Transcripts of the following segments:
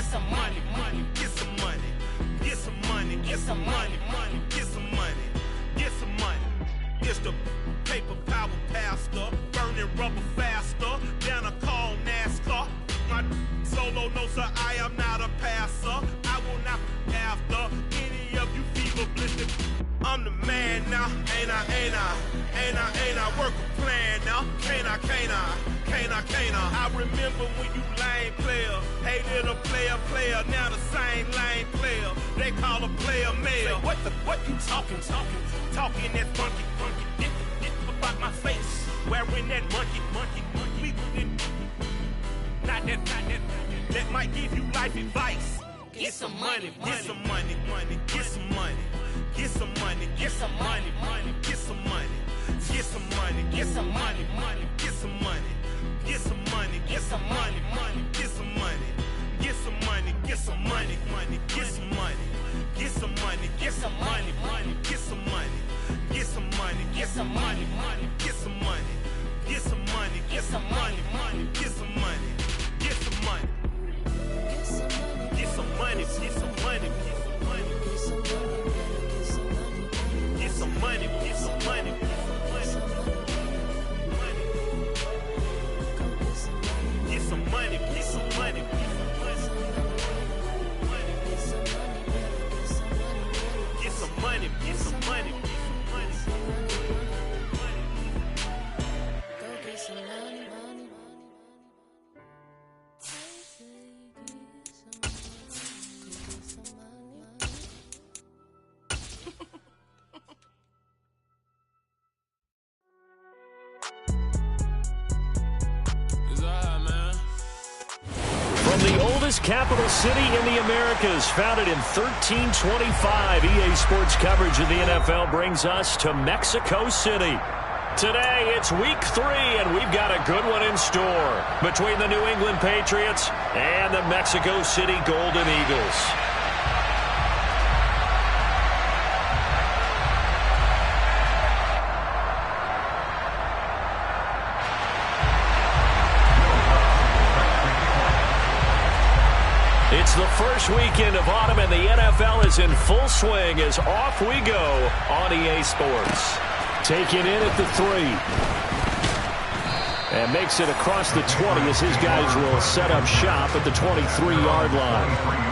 some money, money, get some money, get some money, get some money, money, get some money, get some money. It's the paper power pastor, burning rubber faster than a call NASCAR. My solo no sir, I am not a passer. I will not after any of you fever blistered. I'm the man now, ain't I, ain't I, ain't I, ain't I, work a plan now, can't I, can't I, can't I, can't I. I remember when you lame player, hated a player, now the same lame player, they call a player mayor. What you talking that funky, get about my face, wearing that monkey, not that, that might give you life advice. Get some money, get some money, money, get some money. Get some money, get some money, money, get some money, get some money, get some money, money, get some money, get some money, get some money, money, get some money, get some money, get some money, money, get some money, get some money, get some money, money, get some money, get some money, get some money, money, get some money, get some money, get some money, money, get some money, get some money, get some money, get some money, get some money. Get some money, get some money, get some money, get some money, get some money, get some money. Capital city in the Americas, founded in 1325. EA Sports coverage of the NFL brings us to Mexico City. Today, it's week 3, and we've got a good one in store between the New England Patriots and the Mexico City Golden Eagles. It's the first weekend of autumn, and the NFL is in full swing as off we go on EA Sports. Taking in at the 3. And makes it across the 20 as his guys will set up shop at the 23-yard line.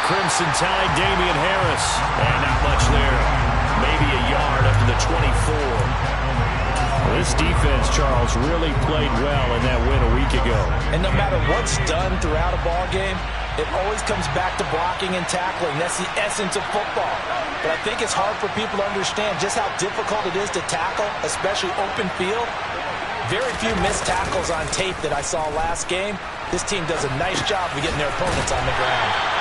Crimson Tide, Damian Harris. And not much there. Maybe a yard up to the 24. This defense, Charles, really played well in that win a week ago. And no matter what's done throughout a ball game, it always comes back to blocking and tackling. That's the essence of football. But I think it's hard for people to understand just how difficult it is to tackle, especially open field. Very few missed tackles on tape that I saw last game. This team does a nice job of getting their opponents on the ground.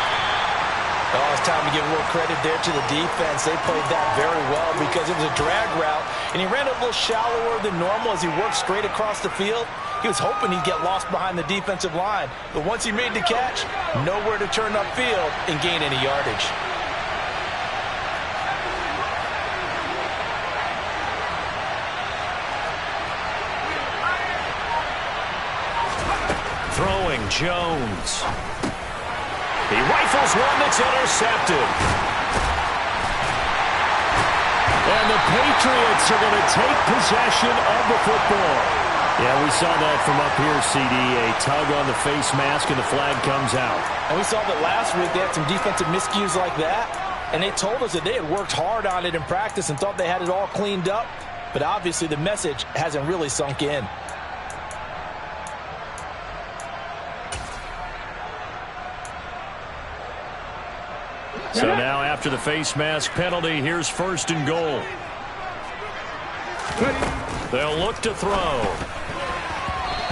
Oh, it's time to give a little credit there to the defense. They played that very well because it was a drag route, and he ran a little shallower than normal as he worked straight across the field. He was hoping he'd get lost behind the defensive line, but once he made the catch, nowhere to turn upfield and gain any yardage. Throwing Jones. He rifles one that's intercepted. And the Patriots are going to take possession of the football. Yeah, we saw that from up here, CD. A tug on the face mask, and the flag comes out. And we saw that last week. They had some defensive miscues like that. And they told us that they had worked hard on it in practice and thought they had it all cleaned up. But obviously the message hasn't really sunk in. So now after the face mask penalty, here's 1st and goal. They'll look to throw.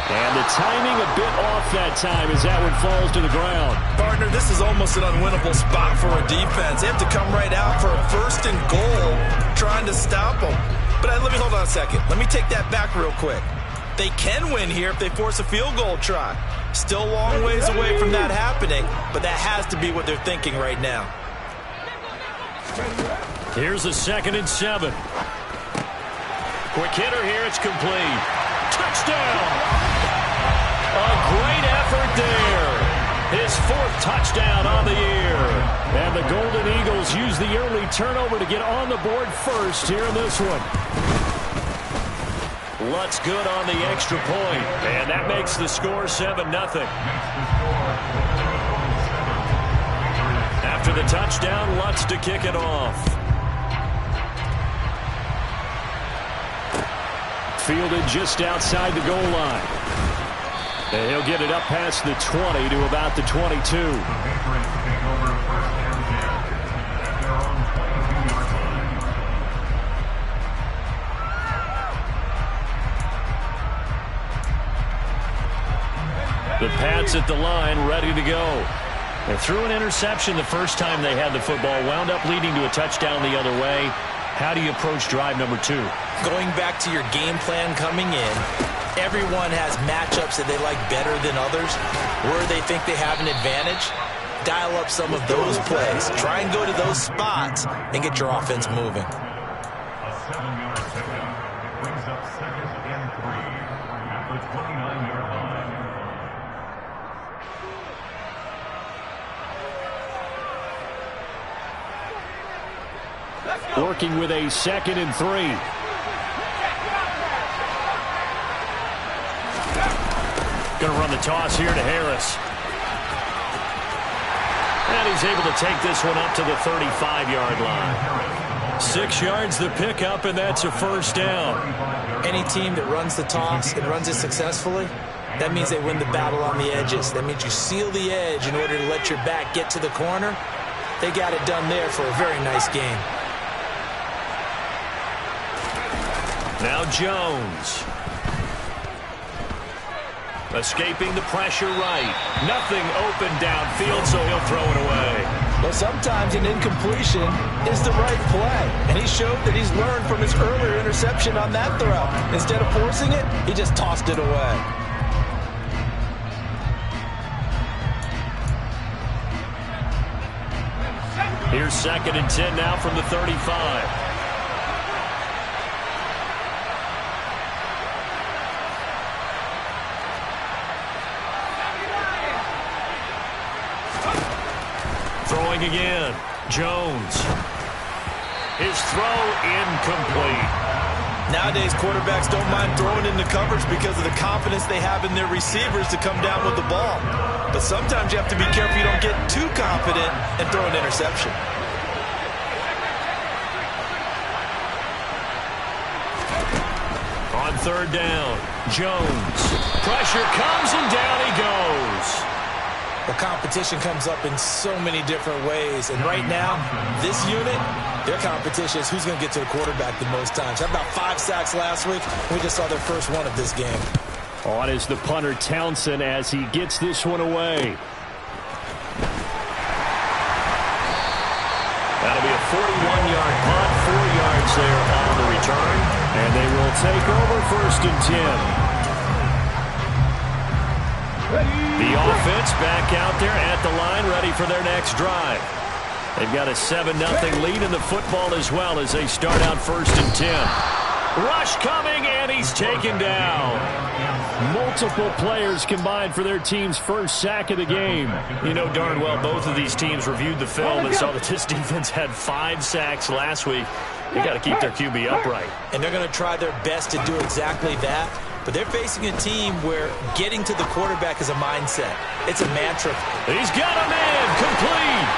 And the timing a bit off that time as that one falls to the ground. Partner, this is almost an unwinnable spot for a defense. They have to come right out for a 1st and goal trying to stop them. But let me hold on a second. Let me take that back real quick. They can win here if they force a field goal try. Still a long ways away from that happening, but that has to be what they're thinking right now. Here's a 2nd and 7. Quick hitter here. It's complete. Touchdown! A great effort there. His 4th touchdown on the year. And the Golden Eagles use the early turnover to get on the board first here in this one. Lutz good on the extra point. And that makes the score 7-0. After the touchdown, Lutz to kick it off. Fielded just outside the goal line. And he'll get it up past the 20 to about the 22. The Pats at the line, ready to go. They threw an interception the first time they had the football, wound up leading to a touchdown the other way. How do you approach drive number 2? Going back to your game plan coming in, everyone has matchups that they like better than others, where they think they have an advantage. Dial up some of those plays. Try and go to those spots and get your offense moving. A 7-yard pickup brings up 2nd and 3 at the 29-yard line. Working with a 2nd and 3. Going to run the toss here to Harris. And he's able to take this one up to the 35-yard line. 6 yards the pickup, and that's a 1st down. Any team that runs the toss and runs it successfully, that means they win the battle on the edges. That means you seal the edge in order to let your back get to the corner. They got it done there for a very nice game. Now Jones. Escaping the pressure right. Nothing open downfield, so he'll throw it away. Well, sometimes an incompletion is the right play. And he showed that he's learned from his earlier interception on that throw. Instead of forcing it, he just tossed it away. Here's 2nd and 10 now from the 35. Throwing again. Jones. His throw incomplete. Nowadays, quarterbacks don't mind throwing into coverage because of the confidence they have in their receivers to come down with the ball. But sometimes you have to be careful you don't get too confident and throw an interception. On 3rd down, Jones. Pressure comes and down he goes. The competition comes up in so many different ways. And right now, this unit, their competition is who's going to get to the quarterback the most times. How about 5 sacks last week? We just saw their first one of this game. On is the punter, Townsend, as he gets this one away. That'll be a 41-yard punt, 4 yards there on the return. And they will take over 1st and 10. The offense back out there at the line, ready for their next drive. They've got a 7-0 lead in the football as well as they start out 1st and 10. Rush coming, and he's taken down. Multiple players combined for their team's first sack of the game. You know darn well both of these teams reviewed the film and saw that this defense had 5 sacks last week. They got to keep their QB upright. And they're going to try their best to do exactly that. But they're facing a team where getting to the quarterback is a mindset. It's a mantra. He's got a man. Complete.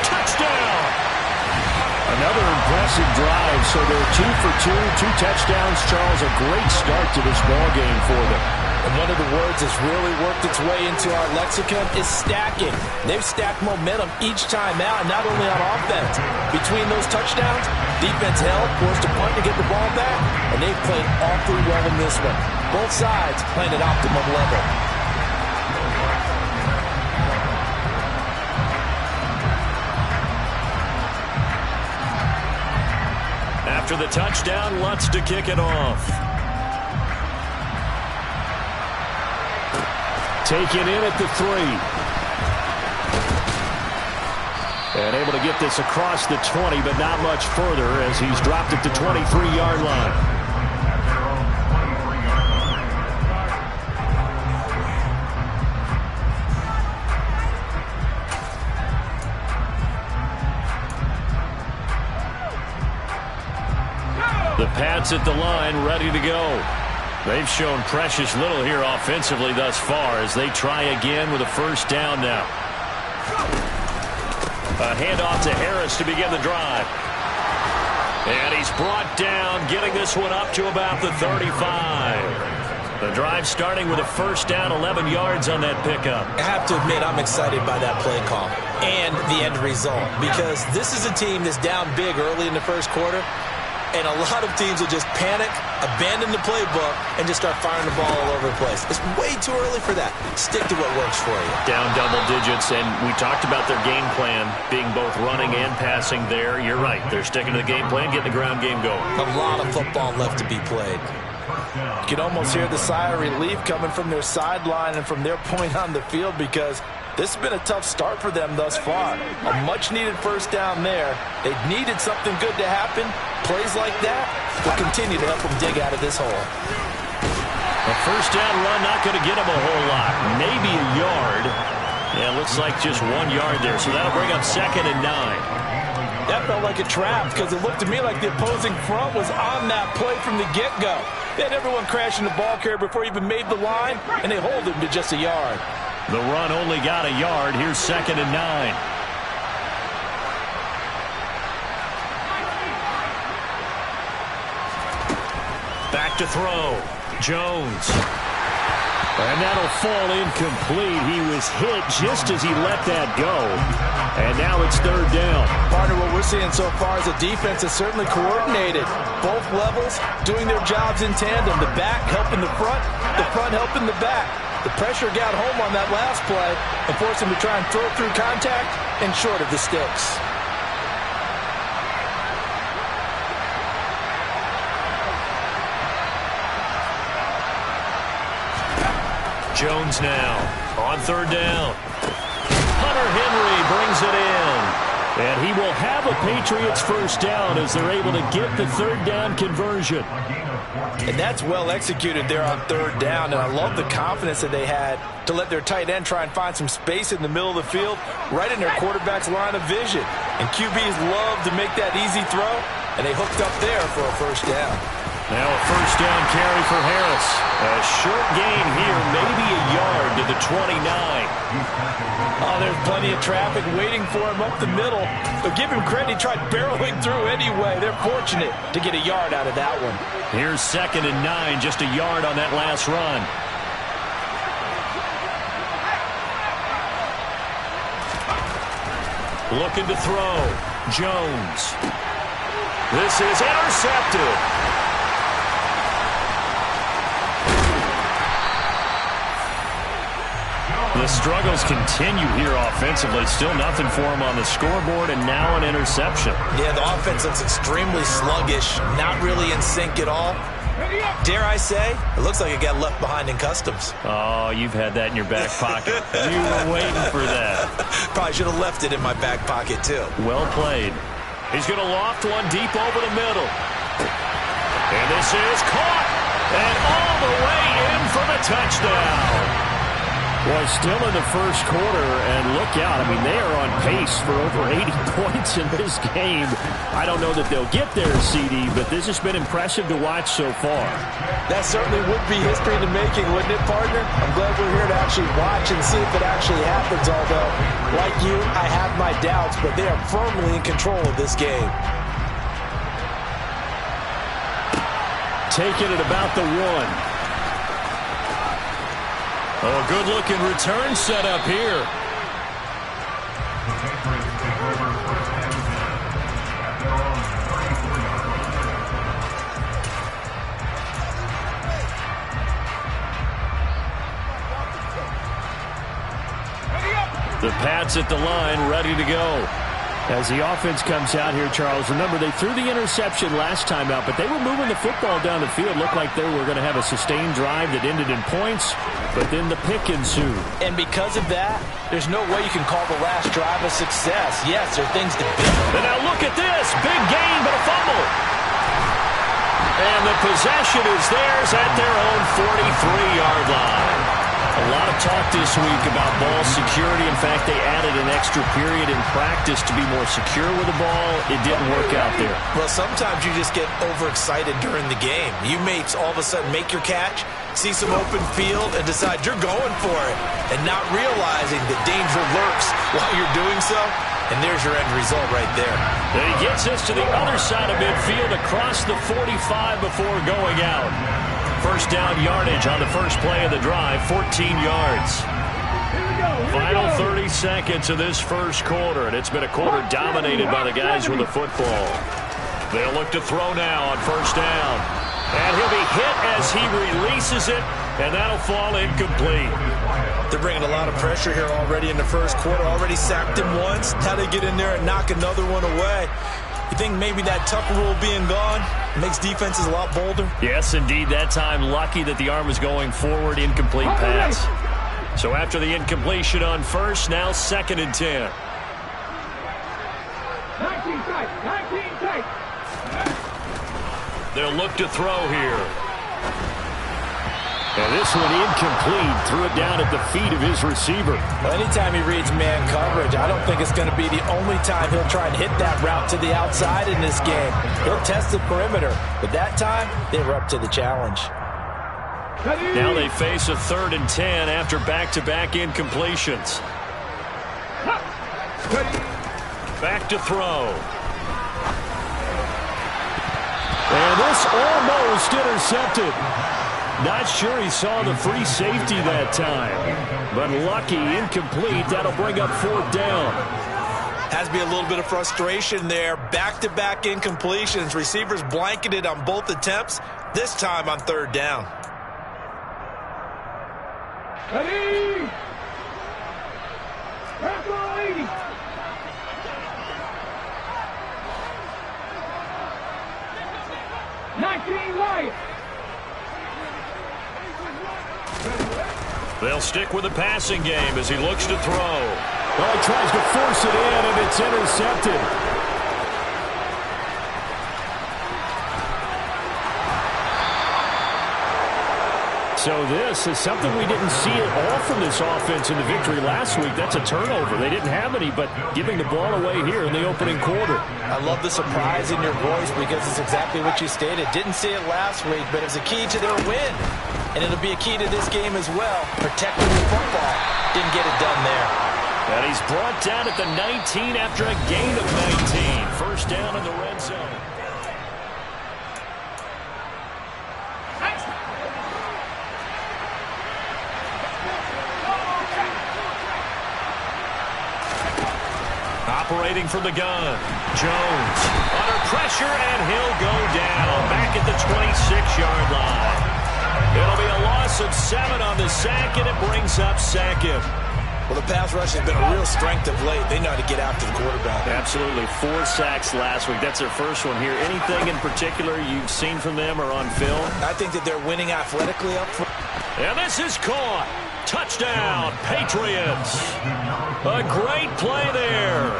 Touchdown. Another impressive drive. So they're 2 for 2, 2 touchdowns. Charles, a great start to this ball game for them. And one of the words that's really worked its way into our lexicon is stacking. They've stacked momentum each time out, and not only on offense. Between those touchdowns, defense held, forced a punt to get the ball back, and they've played awfully well in this one. Both sides playing at optimum level. After the touchdown, Lutz to kick it off. Taken in at the 3. And able to get this across the 20, but not much further as he's dropped it to 23-yard line. The Pats at the line, ready to go. They've shown precious little here offensively thus far as they try again with a first down now. A handoff to Harris to begin the drive. And he's brought down, getting this one up to about the 35. The drive starting with a first down, 11 yards on that pickup. I have to admit, I'm excited by that play call and the end result, because this is a team that's down big early in the first quarter. And a lot of teams will just panic, abandon the playbook, and just start firing the ball all over the place. It's way too early for that. Stick to what works for you. Down double digits, and we talked about their game plan being both running and passing there. You're right. They're sticking to the game plan, getting the ground game going. A lot of football left to be played. You can almost hear the sigh of relief coming from their sideline and from their point on the field, because this has been a tough start for them thus far. A much-needed first down there. They needed something good to happen. Plays like that will continue to help them dig out of this hole. A first down run, not going to get them a whole lot. Maybe a yard. Yeah, looks like just 1 yard there. So that'll bring up 2nd and 9. That felt like a trap, because it looked to me like the opposing front was on that play from the get-go. They had everyone crashing the ball carrier before he even made the line, and they hold him to just a yard. The run only got a yard. Here's 2nd and 9. Back to throw. Jones. And that'll fall incomplete. He was hit just as he let that go. And now it's 3rd down. Partner, what we're seeing so far is the defense is certainly coordinated. Both levels doing their jobs in tandem. The back helping the front helping the back. The pressure got home on that last play and forced him to try and throw through contact and short of the sticks. Jones now on 3rd down. Hunter Henry brings it in. And he will have a Patriots first down as they're able to get the 3rd down conversion. And that's well executed there on 3rd down. And I love the confidence that they had to let their tight end try and find some space in the middle of the field, right in their quarterback's line of vision. And QBs love to make that easy throw, and they hooked up there for a first down. Now a first down carry for Harris. A short gain here, maybe a yard to the 29. Oh, there's plenty of traffic waiting for him up the middle. But give him credit, he tried barreling through anyway. They're fortunate to get a yard out of that one. Here's 2nd and 9, just a yard on that last run. Looking to throw. Jones. This is intercepted. The struggles continue here offensively. Still nothing for him on the scoreboard, and now an interception. Yeah, the offense looks extremely sluggish, not really in sync at all. Dare I say, it looks like it got left behind in customs. Oh, you've had that in your back pocket. You were waiting for that. Probably should have left it in my back pocket, too. Well played. He's going to loft one deep over the middle. And this is caught. And all the way in for the touchdown. Boy, still in the first quarter, and look out. I mean, they are on pace for over 80 points in this game. I don't know that they'll get there, CD, but this has been impressive to watch so far. That certainly would be history in the making, wouldn't it, partner? I'm glad we're here to actually watch and see if it actually happens, although, like you, I have my doubts, but they are firmly in control of this game. Taking it about the 1. Oh, a good-looking return set up here. The Patriots take over first and 10 at their own 33-yard line. The Pats at the line, ready to go. As the offense comes out here, Charles, remember they threw the interception last time out, but they were moving the football down the field. Looked like they were going to have a sustained drive that ended in points, but then the pick ensued. And because of that, there's no way you can call the last drive a success. Yes, there are things to build. And now look at this. Big gain, but a fumble. And the possession is theirs at their own 43-yard line. A lot of talk this week about ball security. In fact, they added an extra period in practice to be more secure with the ball. It didn't work out there. Well, sometimes you just get overexcited during the game. You may all of a sudden make your catch, see some open field, and decide you're going for it, and not realizing that danger lurks while you're doing so. And there's your end result right there. And he gets us to the other side of midfield across the 45 before going out. First down yardage on the first play of the drive, 14 yards. Final 30 seconds of this first quarter, and it's been a quarter dominated by the guys with the football. They'll look to throw now on first down. And he'll be hit as he releases it, and that'll fall incomplete. They're bringing a lot of pressure here already in the first quarter. Already sacked him once. Now they get in there and knock another one away. You think maybe that Tucker rule being gone makes defenses a lot bolder? Yes, indeed. That time, lucky that the arm was going forward. Incomplete pass. So after the incompletion on first, now 2nd and 10. 19 tight. 19 tight. They'll look to throw here. And this one incomplete. Threw it down at the feet of his receiver. Well, anytime he reads man coverage, I don't think it's going to be the only time he'll try and hit that route to the outside in this game. He'll test the perimeter, but that time they were up to the challenge. Now they face a 3rd and 10 after back-to-back incompletions. Back to throw. And this almost intercepted. Not sure he saw the free safety that time. But lucky, incomplete. That'll bring up 4th down. Has to be a little bit of frustration there. Back-to-back incompletions. Receivers blanketed on both attempts. This time on 3rd down. Ready? Tackle 80. Light. They'll stick with the passing game as he looks to throw. Well, he tries to force it in, and it's intercepted. So this is something we didn't see at all from this offense in the victory last week. That's a turnover. They didn't have any, but giving the ball away here in the opening quarter. I love the surprise in your voice because it's exactly what you stated. Didn't see it last week, but it's a key to their win. And it'll be a key to this game as well. Protecting the football. Didn't get it done there. And he's brought down at the 19 after a gain of 19. First down in the red zone. Operating from the gun. Jones under pressure, and he'll go down back at the 26-yard line. It'll be a loss of 7 on the sack, and it brings up 2nd. Well, the pass rush has been a real strength of late. They know how to get after the quarterback. Absolutely. 4 sacks last week. That's their first one here. Anything in particular you've seen from them or on film? I think that they're winning athletically up front. And this is caught. Touchdown, Patriots. A great play there.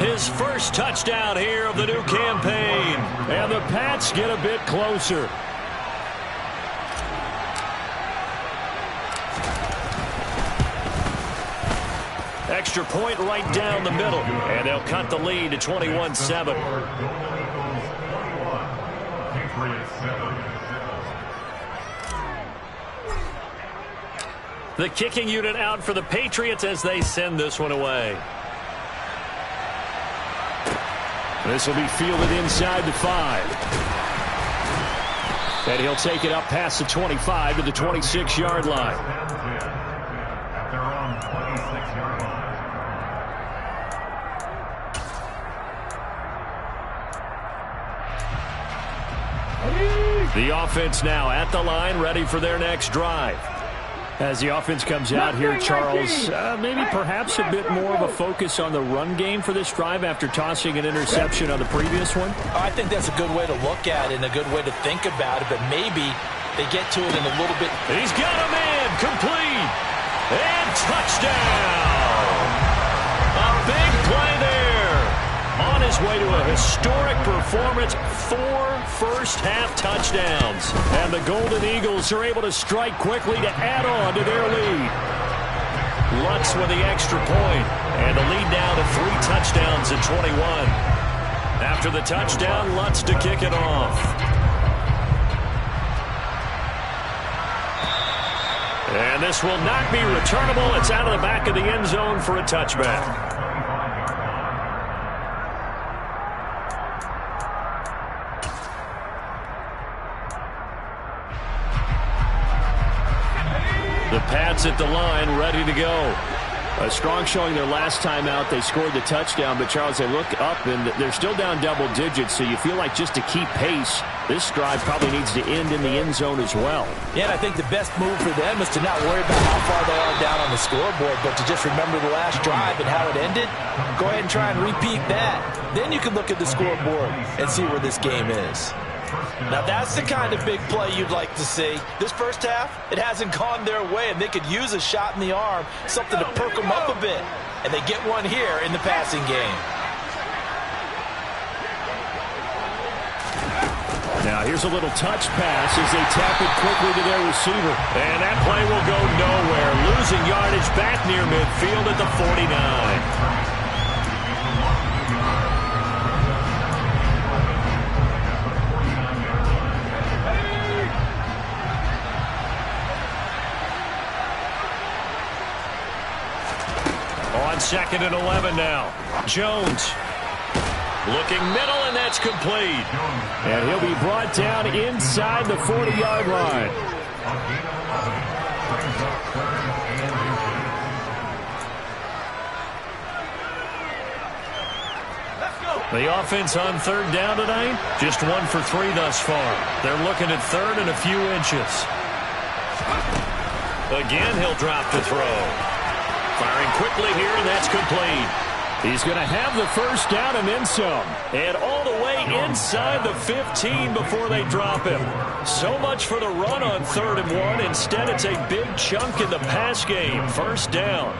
His first touchdown here of the new campaign. And the Pats get a bit closer. Extra point right down the middle. And they'll cut the lead to 21-7. Patriots 7. The kicking unit out for the Patriots as they send this one away. This will be fielded inside the 5. And he'll take it up past the 25 to the 26-yard line. The offense now at the line, ready for their next drive. As the offense comes out here, Charles, maybe perhaps a bit more of a focus on the run game for this drive after tossing an interception on the previous one? I think that's a good way to look at it and a good way to think about it, but maybe they get to it in a little bit. He's got a man, complete, and touchdown! A big play there. On his way to a historic performance, 4 first-half touchdowns. And the Golden Eagles are able to strike quickly to add on to their lead. Lutz with the extra point, and the lead now to 3 touchdowns at 21. After the touchdown, Lutz to kick it off. And this will not be returnable. It's out of the back of the end zone for a touchback. The Pats at the line, ready to go. A strong showing their last time out. They scored the touchdown, but Charles, they look up and they're still down double digits, so you feel like just to keep pace, this drive probably needs to end in the end zone as well. Yeah, and I think the best move for them is to not worry about how far they are down on the scoreboard, but to just remember the last drive and how it ended. Go ahead and try and repeat that. Then you can look at the scoreboard and see where this game is. Now that's the kind of big play you'd like to see. This first half, it hasn't gone their way, and they could use a shot in the arm, something to perk them up a bit. And they get one here in the passing game. Now here's a little touch pass as they tap it quickly to their receiver. And that play will go nowhere. Losing yardage back near midfield at the 49. On 2nd and 11 now. Jones looking middle, and that's complete. And he'll be brought down inside the 40-yard line. The offense on 3rd down tonight, just 1 for 3 thus far. They're looking at 3rd and a few inches. Again, he'll drop to throw. Firing quickly here, and that's complete. He's going to have the first down and then some. And all the way inside the 15 before they drop him. So much for the run on 3rd and 1. Instead, it's a big chunk in the pass game. First down.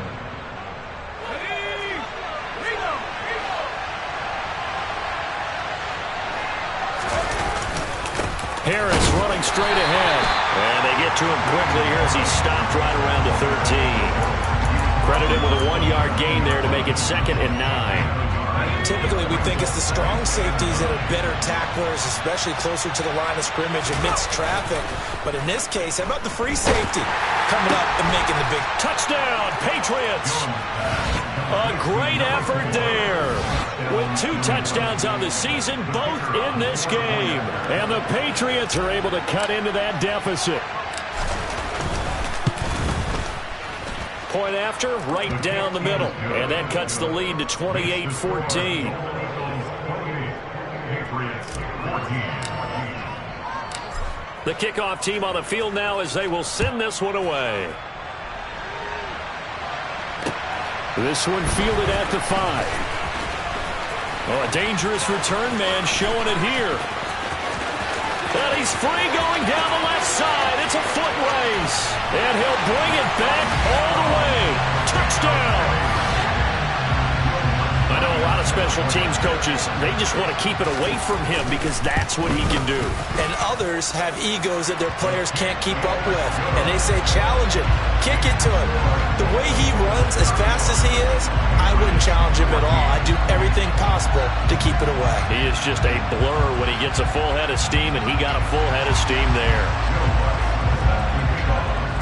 Harris running straight ahead. And they get to him quickly here as he stopped right around the 13. Credited with a 1-yard gain there to make it 2nd and 9. Typically, we think it's the strong safeties that are better tacklers, especially closer to the line of scrimmage amidst traffic. But in this case, how about the free safety coming up and making the big touchdown, Patriots? A great effort there. With 2 touchdowns on the season, both in this game. And the Patriots are able to cut into that deficit. Point after, right down the middle. And that cuts the lead to 28-14. The kickoff team on the field now as they will send this one away. This one fielded at the 5. Oh, a dangerous return man showing it here. And he's free going down the left side. It's a foot race. And he'll bring it back all the way. Touchdown. I know a lot of special teams coaches, they just want to keep it away from him because that's what he can do. And others have egos that their players can't keep up with. And they say, challenge him. Kick it to him. The way he runs as fast as he is, I wouldn't challenge him at all. I'd do everything possible to keep it away. He is just a blur when he gets a full head of steam, and he got a full head of steam there.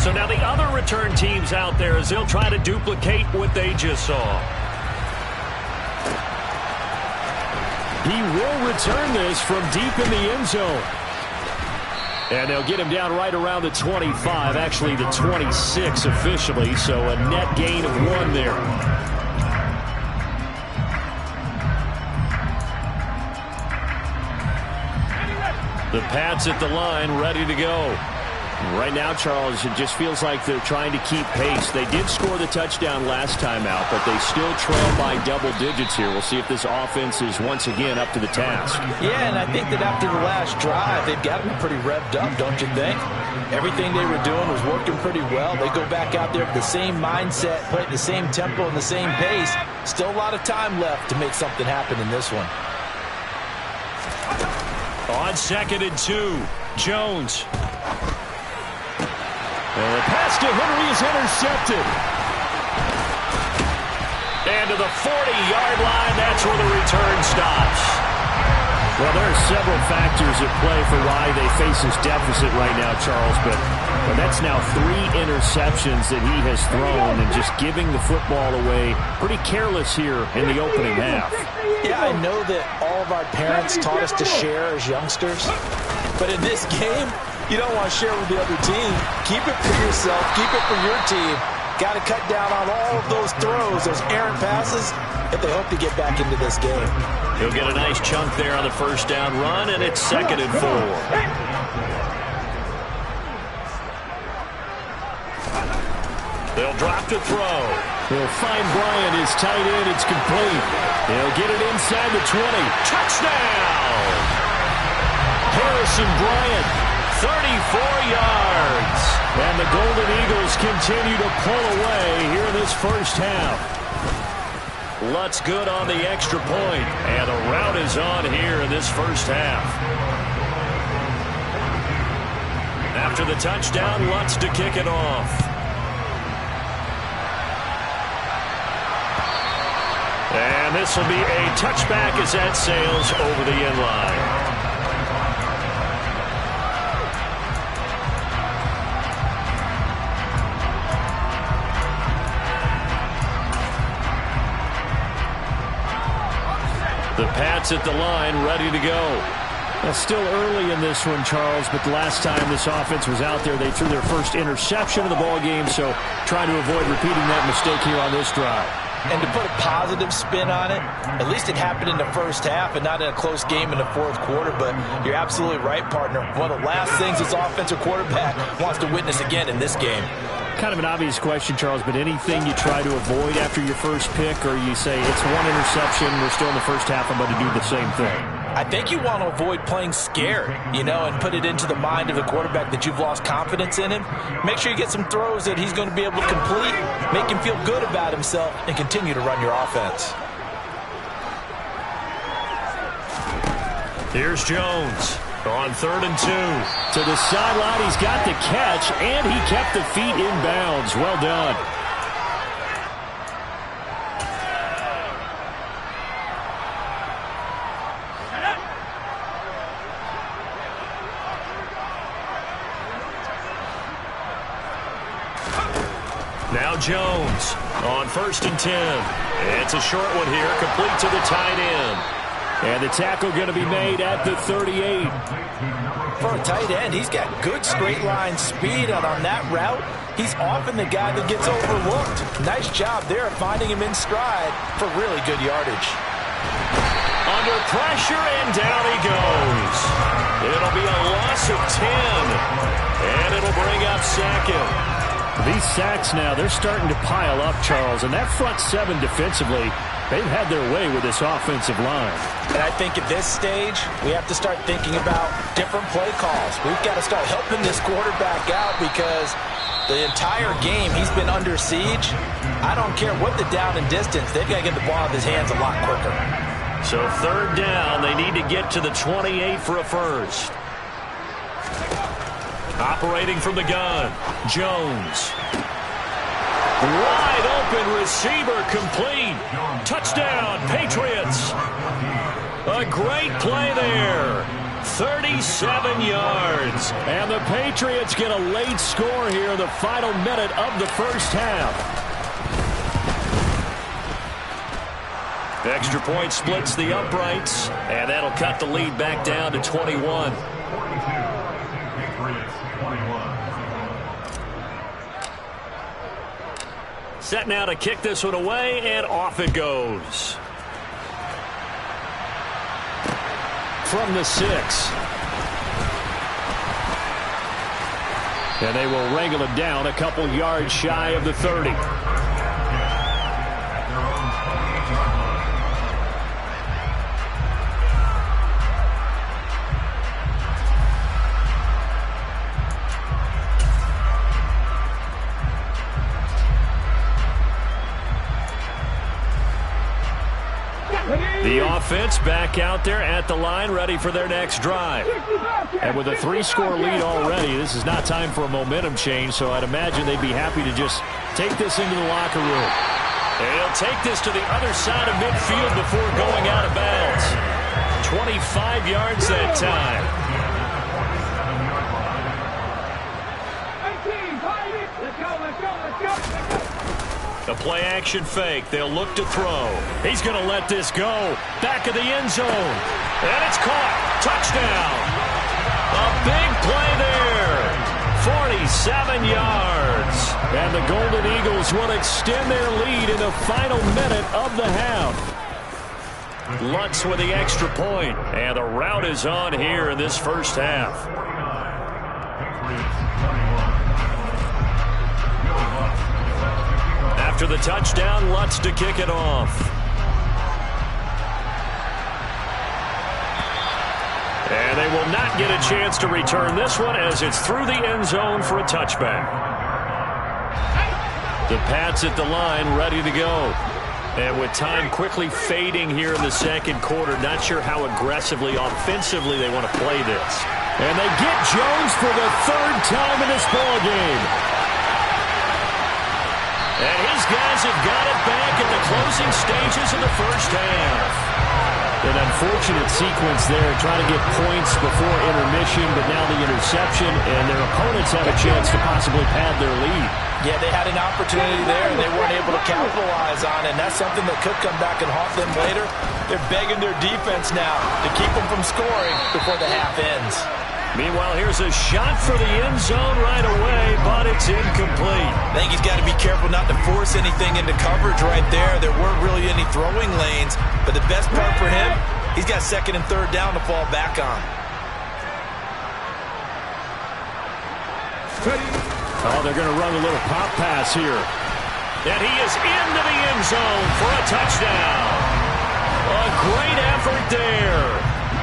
So now the other return teams out there as they'll try to duplicate what they just saw. He will return this from deep in the end zone. And they'll get him down right around the 25, actually the 26 officially, so a net gain of 1 there. The Pats at the line, ready to go. Right now, Charles, it just feels like they're trying to keep pace. They did score the touchdown last time out, but they still trail by double digits here. We'll see if this offense is once again up to the task. Yeah, and I think that after the last drive, they've got to be pretty revved up, don't you think? Everything they were doing was working pretty well. They go back out there with the same mindset, play at the same tempo and the same pace. Still a lot of time left to make something happen in this one. On 2nd and 2, Jones. And the pass to Henry is intercepted. And to the 40-yard line, that's where the return stops. Well, there are several factors at play for why they face this deficit right now, Charles, but that's now 3 interceptions that he has thrown and just giving the football away pretty careless here in the opening half. Yeah, I know that all of our parents taught us to share as youngsters, but in this game, you don't want to share with the other team. Keep it for yourself. Keep it for your team. Got to cut down on all of those throws, those errant passes, if they hope to get back into this game. He'll get a nice chunk there on the first down run, and it's 2nd and 4. They'll drop to throw. They'll find Bryant, his tight end. It's complete. They'll get it inside the 20. Touchdown! Harrison Bryant, 34 yards. And the Golden Eagles continue to pull away here in this first half. Lutz good on the extra point, and the route is on here in this first half. After the touchdown, Lutz to kick it off. And this will be a touchback as that sails over the end line. The Pats at the line, ready to go. Well, still early in this one, Charles, but the last time this offense was out there, they threw their first interception of the ball game, so trying to avoid repeating that mistake here on this drive. And to put a positive spin on it, at least it happened in the first half and not in a close game in the fourth quarter, but you're absolutely right, partner. One of the last things this offensive quarterback wants to witness again in this game. Kind of an obvious question, Charles, but anything you try to avoid after your first pick, or you say it's one interception, we're still in the first half, I'm going to do the same thing? I think you want to avoid playing scared, and put it into the mind of the quarterback that you've lost confidence in him. Make sure you get some throws that he's going to be able to complete, make him feel good about himself, and continue to run your offense. Here's Jones on 3rd and 2. To the sideline, he's got the catch, and he kept the feet in bounds. Well done. Now Jones on 1st and 10. It's a short one here, complete to the tight end. And the tackle going to be made at the 38. For a tight end, he's got good straight line speed, and on that route, he's often the guy that gets overlooked. Nice job there finding him in stride for really good yardage. Under pressure, and down he goes. It'll be a loss of 10, and it'll bring up 2nd. These sacks now, they're starting to pile up, Charles, and that front 7 defensively, they've had their way with this offensive line. And I think at this stage, we have to start thinking about different play calls. We've got to start helping this quarterback out because the entire game he's been under siege. I don't care what the down and distance, they've got to get the ball out of his hands a lot quicker. So 3rd down, they need to get to the 28 for a first. Operating from the gun, Jones. Wide open receiver, complete. Touchdown, Patriots. A great play there. 37 yards. And the Patriots get a late score here in the final minute of the first half. Extra point splits the uprights, and that'll cut the lead back down to 21. Set now to kick this one away, and off it goes. From the 6. And they will wrangle him down a couple yards shy of the 30. The offense back out there at the line, ready for their next drive. And with a 3-score lead already, this is not time for a momentum change, so I'd imagine they'd be happy to just take this into the locker room. And he'll take this to the other side of midfield before going out of bounds. 25 yards that time. A play-action fake. They'll look to throw. He's going to let this go. Back of the end zone. And it's caught. Touchdown. A big play there. 47 yards. And the Golden Eagles will extend their lead in the final minute of the half. Lutz with the extra point. And the rout is on here in this first half. After the touchdown, Lutz to kick it off. And they will not get a chance to return this one as it's through the end zone for a touchback. The Pats at the line ready to go. And with time quickly fading here in the second quarter, not sure how aggressively, offensively they want to play this. And they get Jones for the third time in this ballgame. And his guys have got it back at the closing stages of the first half. An unfortunate sequence there, trying to get points before intermission, but now the interception, and their opponents have a chance to possibly pad their lead. Yeah, they had an opportunity there, and they weren't able to capitalize on it, and that's something that could come back and haunt them later. They're begging their defense now to keep them from scoring before the half ends. Meanwhile, here's a shot for the end zone right away, but it's incomplete. I think he's got to be careful not to force anything into coverage right there. There weren't really any throwing lanes, but the best part for him, he's got second and third down to fall back on. Oh, they're going to run a little pop pass here. And he is into the end zone for a touchdown. A great effort there.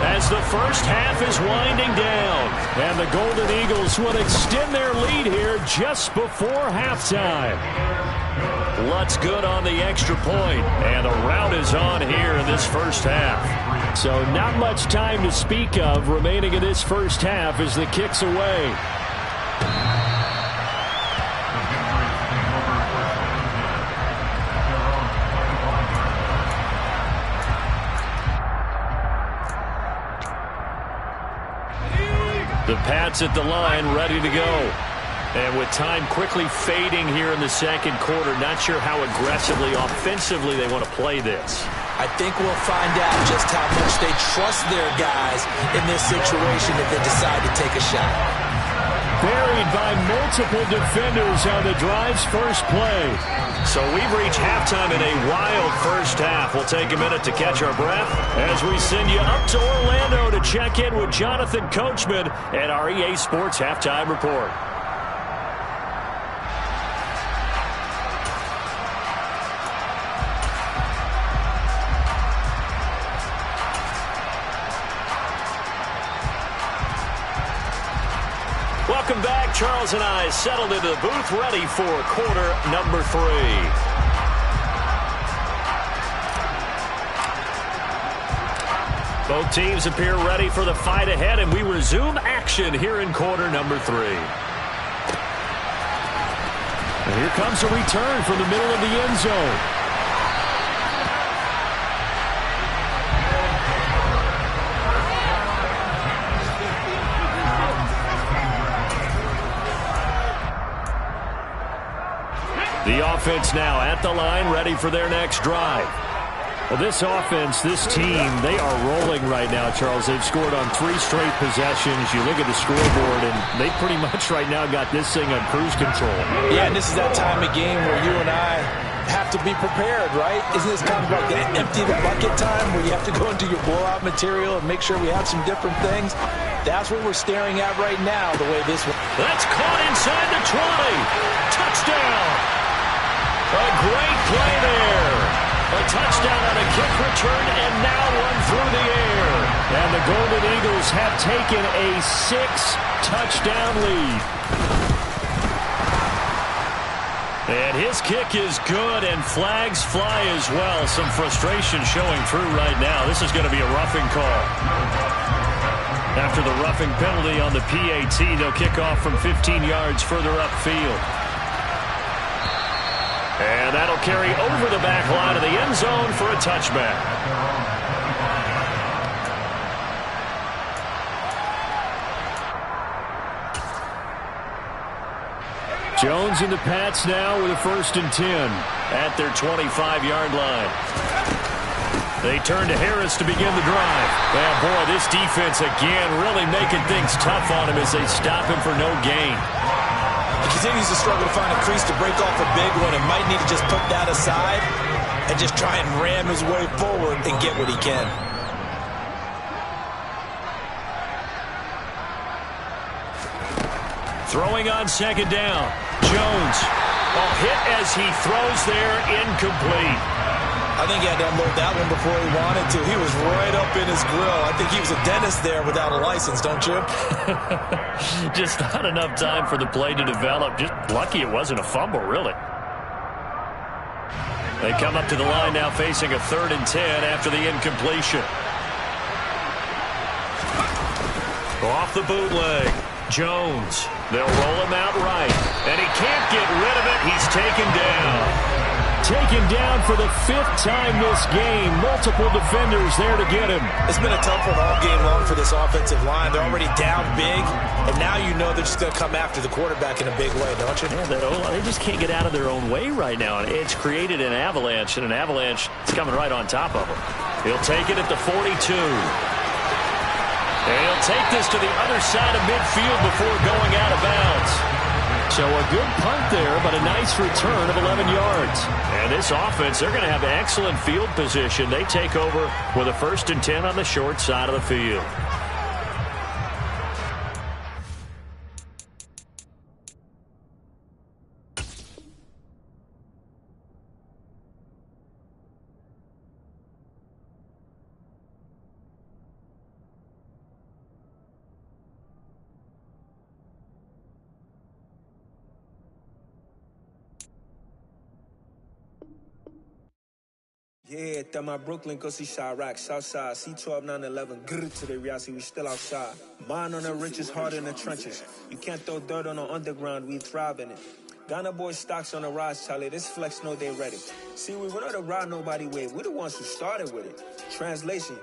As the first half is winding down. And the Golden Eagles will extend their lead here just before halftime. Lutz good on the extra point. And the rout is on here in this first half. So not much time to speak of remaining in this first half as the kick's away. The Pats at the line, ready to go. And with time quickly fading here in the second quarter, not sure how aggressively, offensively they want to play this. I think we'll find out just how much they trust their guys in this situation if they decide to take a shot. Buried by multiple defenders on the drive's first play. So we've reached halftime in a wild first half. We'll take a minute to catch our breath as we send you up to Orlando to check in with Jonathan Coachman at our EA Sports Halftime Report. Welcome back. Charles and I settled into the booth, ready for quarter number 3. Both teams appear ready for the fight ahead, and we resume action here in quarter number 3. And here comes a return from the middle of the end zone. The offense now at the line, ready for their next drive. Well, this offense, this team, they are rolling right now, Charles. They've scored on 3 straight possessions. You look at the scoreboard, and they pretty much right now got this thing on cruise control. Yeah, and this is that time of game where you and I have to be prepared, right? Isn't this kind of like that empty the bucket time where you have to go into your blowout material and make sure we have some different things? That's what we're staring at right now, the way this one. That's caught inside the 20. Touchdown. A great play there. A touchdown on a kick return, and now one through the air. And the Golden Eagles have taken a 6-touchdown lead. And his kick is good, and flags fly as well. Some frustration showing through right now. This is going to be a roughing call. After the roughing penalty on the PAT, they'll kick off from 15 yards further upfield. And that'll carry over the back line of the end zone for a touchback. Jones and the Pats now with a 1st and 10 at their 25-yard line. They turn to Harris to begin the drive. And boy, this defense again really making things tough on him as they stop him for no gain. He continues to struggle to find a crease to break off a big one and might need to just put that aside and just try and ram his way forward and get what he can. Throwing on 2nd down. Jones. A hit as he throws there, incomplete. I think he had to unload that one before he wanted to. He was right up in his grill. I think he was a dentist there without a license, don't you? Just not enough time for the play to develop. Just lucky it wasn't a fumble, really. They come up to the line now facing a 3rd and 10 after the incompletion. Off the bootleg. Jones. They'll roll him out right. And he can't get rid of it. He's taken down. Taken down for the 5th time this game. Multiple defenders there to get him. It's been a tough one all game long for this offensive line. They're already down big, and now you know they're just going to come after the quarterback in a big way, don't you? Yeah, they just can't get out of their own way right now. And it's created an avalanche, and an avalanche is coming right on top of them. He'll take it at the 42. And he'll take this to the other side of midfield before going out of bounds. So a good punt there, but a nice return of 11 yards. And this offense, they're going to have excellent field position. They take over with a 1st and 10 on the short side of the field. Yeah, that my Brooklyn, go see Chirac, Southside, C12, 911, grr to the Riasi, we still outside. Mine on the riches, hard in the trenches. You can't throw dirt on the underground, we thrive in it. Ghana boys stocks on the rise, Charlie, this flex know they ready. See, we went on the ride nobody with, we the ones who started with it. Translation,